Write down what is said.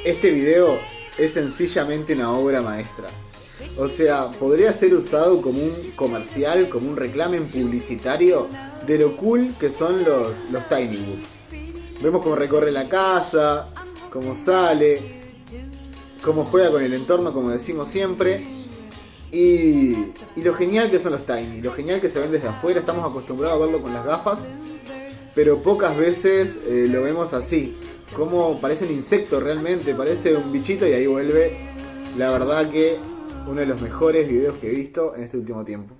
Este video es sencillamente una obra maestra. O sea, podría ser usado como un comercial, como un reclamen publicitario de lo cool que son los Tiny Wood. Vemos cómo recorre la casa, cómo sale, cómo juega con el entorno, como decimos siempre. Y lo genial que son los Tiny, lo genial que se ven desde afuera. Estamos acostumbrados a verlo con las gafas, pero pocas veces lo vemos así. Como parece un insecto realmente, parece un bichito y ahí vuelve. La verdad que uno de los mejores videos que he visto en este último tiempo.